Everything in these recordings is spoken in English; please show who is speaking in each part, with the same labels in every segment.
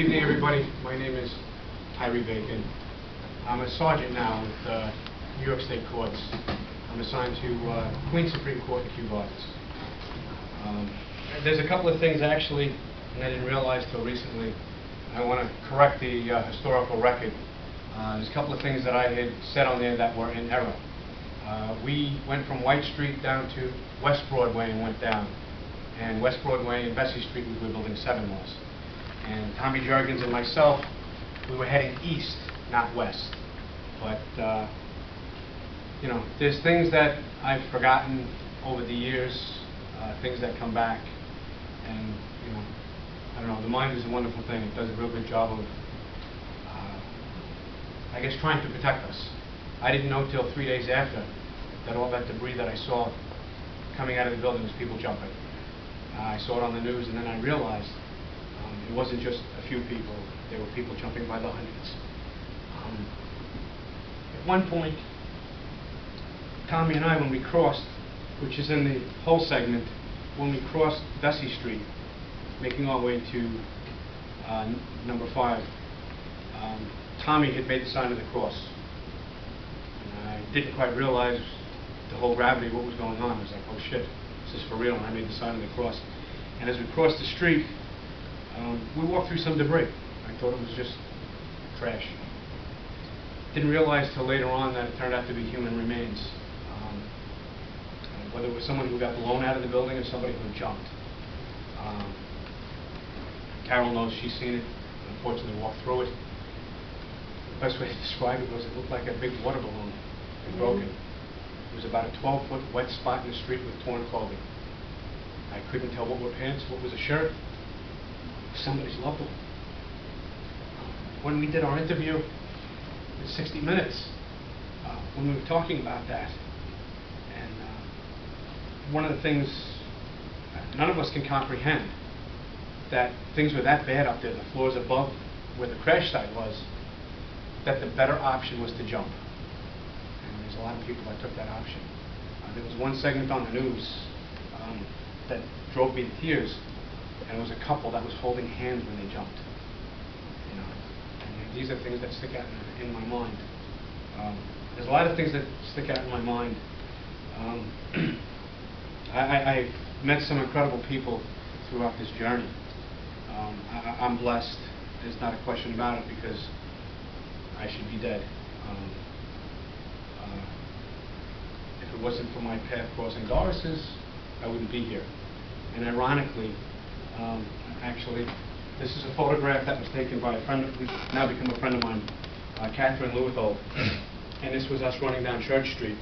Speaker 1: evening, everybody. My name is Tyree Bacon. I'm a sergeant now with New York State Courts. I'm assigned to Queens Supreme Court in Kew Gardens. There's a couple of things actually, and I didn't realize till recently. I want to correct the historical record. There's a couple of things that I had said on there that were in error. We went from White Street down to West Broadway and went down. And West Broadway and Vesey Street we were building 7 was. And Tommy Juergens and myself, we were heading east, not west. But, you know, there's things that I've forgotten over the years, things that come back. And, you know, I don't know, the mind is a wonderful thing. It does a real good job of, I guess, trying to protect us. I didn't know till 3 days after that all that debris that I saw coming out of the building was people jumping. I saw it on the news, and then I realized it wasn't just a few people. There were people jumping by the hundreds. At one point, Tommy and I, when we crossed, which is in the whole segment, when we crossed Vesey Street, making our way to number 5, Tommy had made the sign of the cross. And I didn't quite realize the whole gravity of what was going on. I was like, oh shit, this is for real, and I made the sign of the cross. And as we crossed the street, we walked through some debris. I thought it was just trash. Didn't realize till later on that it turned out to be human remains. Whether it was someone who got blown out of the building or somebody who jumped. Carol knows she's seen it, unfortunately walked through it. The best way to describe it was it looked like a big water balloon and broken. It was about a 12-foot wet spot in the street with torn clothing. I couldn't tell what were pants, what was a shirt. Somebody's loved one. When we did our interview in 60 Minutes, when we were talking about that, and one of the things none of us can comprehend, that things were that bad up there, the floors above where the crash site was, that the better option was to jump. And there's a lot of people that took that option. There was one segment on the news that drove me to tears, and it was a couple that was holding hands when they jumped. You know, and these are things that stick out in my mind. There's a lot of things that stick out in my mind. I've met some incredible people throughout this journey. I'm blessed. There's not a question about it, because I should be dead. If it wasn't for my path crossing Doris's, I wouldn't be here. And ironically, actually, this is a photograph that was taken by a friend who's now become a friend of mine, Catherine Lewithold. And this was us running down Church Street.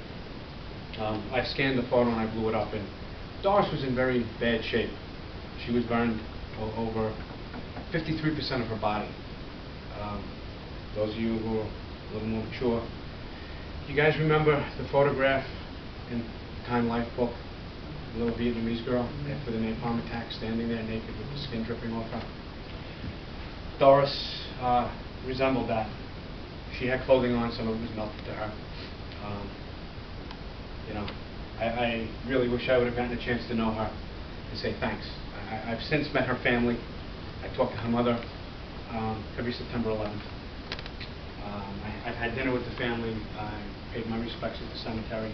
Speaker 1: I scanned the photo and I blew it up. And Doris was in very bad shape. She was burned over 53% of her body. Those of you who are a little more mature, you guys remember the photograph in Time Life book, the little Vietnamese girl after the napalm attack, standing there naked with the skin dripping off her? Doris resembled that. She had clothing on, some of it was melted to her. You know, I really wish I would have gotten a chance to know her and say thanks. I've since met her family. I talked to her mother every September 11th. I've had dinner with the family. I paid my respects at the cemetery.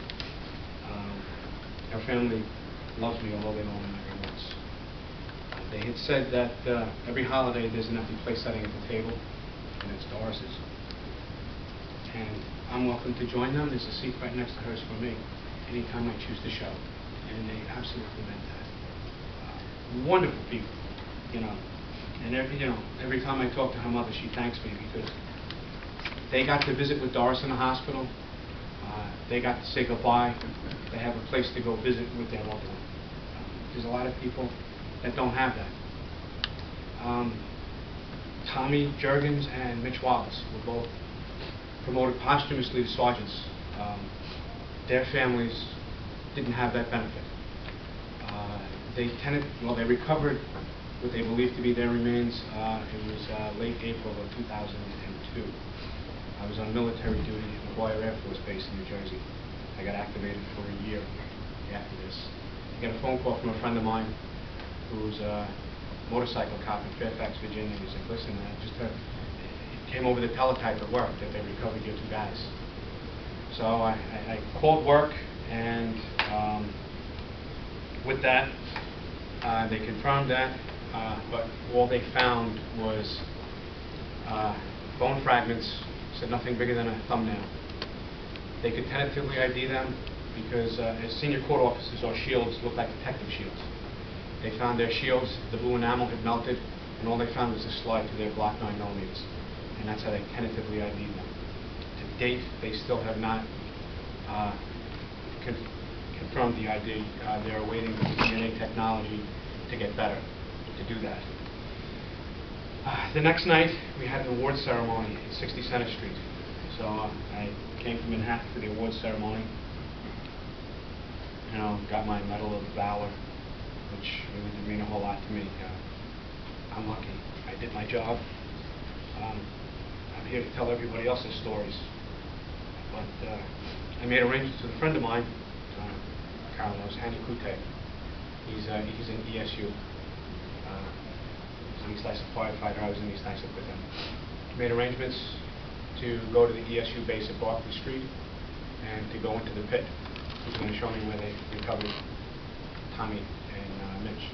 Speaker 1: Her family loves me, although they don't remember me once. They had said that every holiday there's an empty place sitting at the table, and it's Doris's. And I'm welcome to join them. There's a seat right next to hers for me anytime I choose to show. And they absolutely meant that. Wonderful people, you know. And every time I talk to her mother, she thanks me, because they got to visit with Doris in the hospital. They got to say goodbye. They have a place to go visit with their loved one. There's a lot of people that don't have that. Tommy Juergens and Mitch Wallace were both promoted posthumously to sergeants. Their families didn't have that benefit. They recovered what they believed to be their remains. It was late April of 2002. I was on military duty at McGuire Air Force Base in New Jersey. I got activated for a year after this. I got a phone call from a friend of mine who's motorcycle cop in Fairfax, Virginia. He's like, listen, it came over the teletype at work that they recovered your 2 guys. So I called work, and with that, they confirmed that, but all they found was bone fragments, said nothing bigger than a thumbnail. They could tentatively ID them because as senior court officers, our shields look like detective shields. They found their shields, the blue enamel had melted, and all they found was a slide to their Glock 9mm, and that's how they tentatively ID'd them. To date, they still have not confirmed the ID. They're awaiting the DNA technology to get better to do that. The next night, we had an awards ceremony at 60 Center Street. So I came from Manhattan for the awards ceremony. You know, got my Medal of Valor, which really didn't mean a whole lot to me. I'm lucky. I did my job. I'm here to tell everybody else's stories. But I made arrangements with a friend of mine, Carol knows, Hanny Kute. He's in ESU. He's an East Islip firefighter. I was in East Islip with him. Made arrangements to go to the ESU base at Barclay Street and to go into the pit. He's going to show me where they recovered Tommy and Mitch.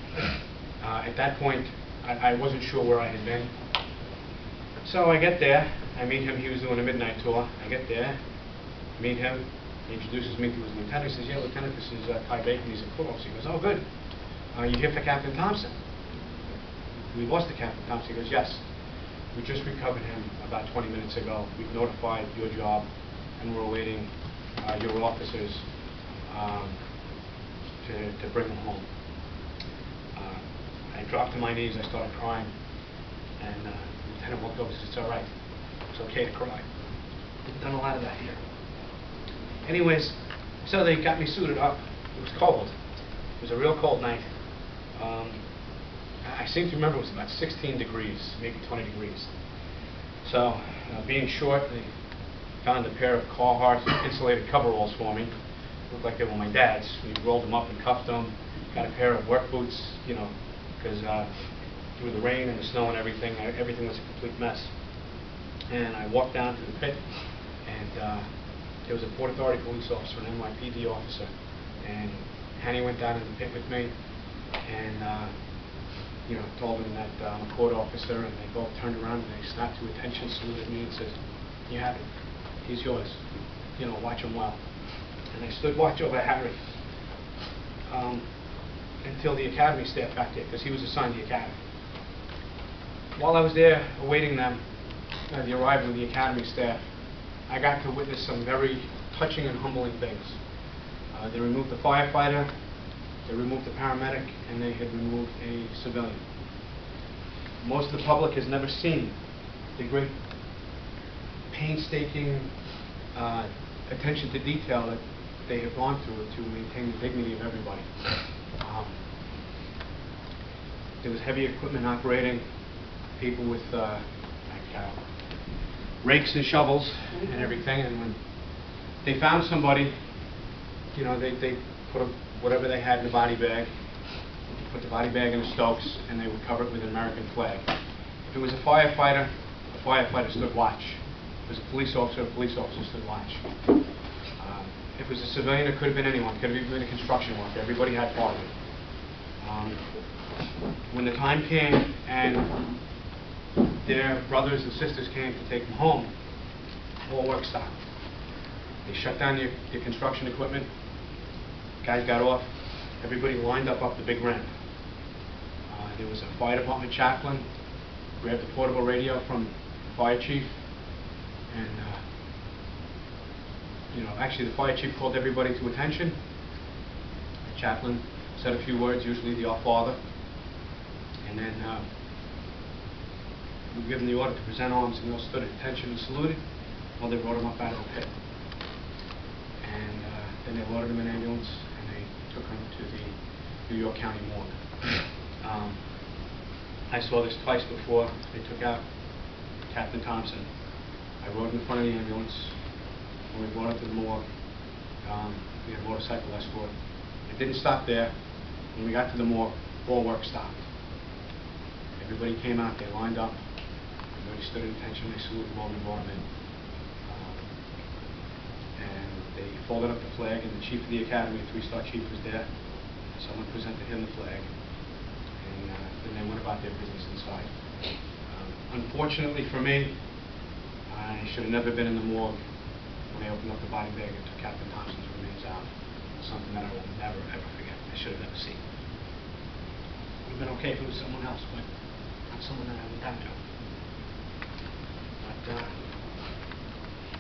Speaker 1: At that point, I wasn't sure where I had been. So I get there, I meet him. He was doing a midnight tour. I get there, meet him. He introduces me to his lieutenant. He says, yeah, Lieutenant, this is Tyree Bacon. He's a court officer. He goes, oh, good. You here for Captain Thompson? We lost to Captain Thompson. He goes, yes. We just recovered him about 20 minutes ago. We've notified your job, and we're awaiting your officers to bring him home. I dropped to my knees. I started crying, and the lieutenant walked over and said, it's all right. It's okay to cry. We've done a lot of that here. Anyways, so they got me suited up. It was cold. It was a real cold night. I seem to remember it was about 16 degrees, maybe 20 degrees. So, being short, they found a pair of Carhartt insulated coveralls for me. Looked like they were my dad's. We rolled them up and cuffed them. Got a pair of work boots, you know, because through the rain and the snow and everything was a complete mess. And I walked down to the pit, and there was a Port Authority police officer, an NYPD officer, and Hanny went down in the pit with me, and you know, told him that I'm a court officer, and they both turned around and they snapped to attention, saluted me, and said, "You have him. He's yours. You know, watch him well." And I stood watch over Harry until the academy staff got there, because he was assigned the academy. While I was there awaiting them, the arrival of the academy staff, I got to witness some very touching and humbling things. They removed the firefighter, they removed the paramedic, and they had removed a civilian. Most of the public has never seen the great painstaking attention to detail that they have gone through to maintain the dignity of everybody. There was heavy equipment operating, people with rakes and shovels and everything, and when they found somebody, you know, they put whatever they had in the body bag, put the body bag in a Stokes, and they would cover it with an American flag. If it was a firefighter stood watch. If it was a police officer stood watch. If it was a civilian, it could have been anyone. It could have even been a construction worker. Everybody had part of it. When the time came and their brothers and sisters came to take them home, all work stopped. They shut down your construction equipment. Guys got off. Everybody lined up the big ramp. There was a fire department chaplain, grabbed the portable radio from the fire chief, and you know, actually the fire chief called everybody to attention. The chaplain said a few words, usually the Our Father, and then we were given the order to present arms, and they all stood at attention and saluted while they brought them up out of the pit. And then they loaded them in an ambulance, and they took them to the New York County morgue. I saw this twice before. They took out Captain Thompson. I rode in front of the ambulance. When we brought him to the morgue, we had a motorcycle escort. It didn't stop there. When we got to the morgue, all work stopped. Everybody came out, they lined up, everybody stood at attention, they saluted them all and brought them in. And they folded up the flag, and the chief of the academy, a 3-star chief, was there. Someone presented him the flag, and then they went about their business inside. Unfortunately for me, I should have never been in the morgue when they opened up the body bag and took Captain Thompson's remains out. Something that I will never, ever forget. I should have never seen. It would have been okay if it was someone else, but not someone that I would die to. But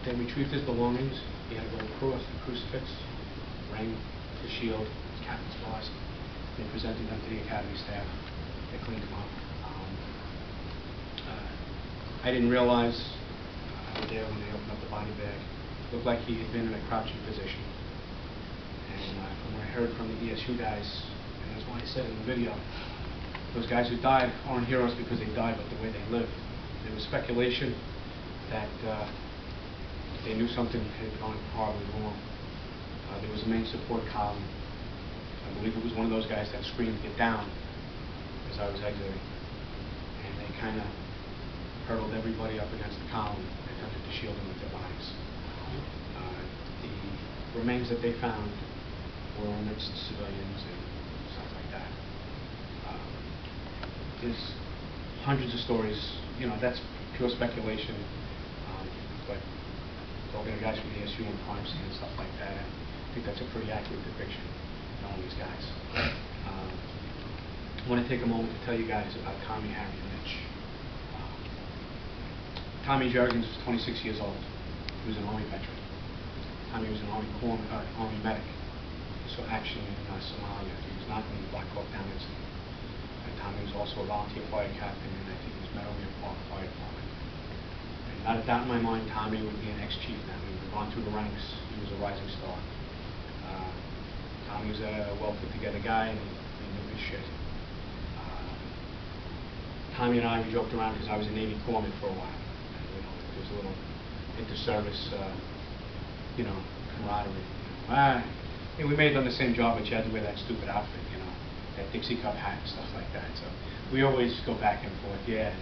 Speaker 1: they retrieved his belongings. He had a gold cross, the crucifix, ring, the shield, his captain's bars. They presented them to the academy staff. They cleaned them up. I didn't realize I was there when they opened up the body bag. It looked like he had been in a crouching position. And from what I heard from the ESU guys, and that's why I said in the video, those guys who died aren't heroes because they died, but the way they lived. There was speculation that they knew something had gone horribly wrong. There was a main support column. I believe it was one of those guys that screamed, "Get down," as I was exiting. And they kind of hurdled everybody up against the column and attempted to shield them with their bodies. The remains that they found were amidst civilians and stuff like that. There's hundreds of stories, that's pure speculation, but talking to guys from the SU and crime scene and stuff like that, I think that's a pretty accurate depiction of knowing these guys. I want to take a moment to tell you guys about Tommy, Harry, and Mitch. Tommy Jergens was 26 years old. He was an Army veteran. Tommy was an Army medic. He saw action in Somalia. He was not in the Black Hawk Down incident. Tommy was also a volunteer fire captain, and I think he was Meadowmere Park Fire Department. And not a doubt in my mind, Tommy would be an ex-chief now. He would have gone through the ranks. He was a rising star. Tommy was a well-put-together guy, and he knew his shit. Tommy and I, we joked around because I was a Navy corpsman for a while. There was a little inter-service, camaraderie. And we may have done the same job, but you had to wear that stupid outfit, that Dixie Cup hat and stuff like that. So we always go back and forth. Yeah,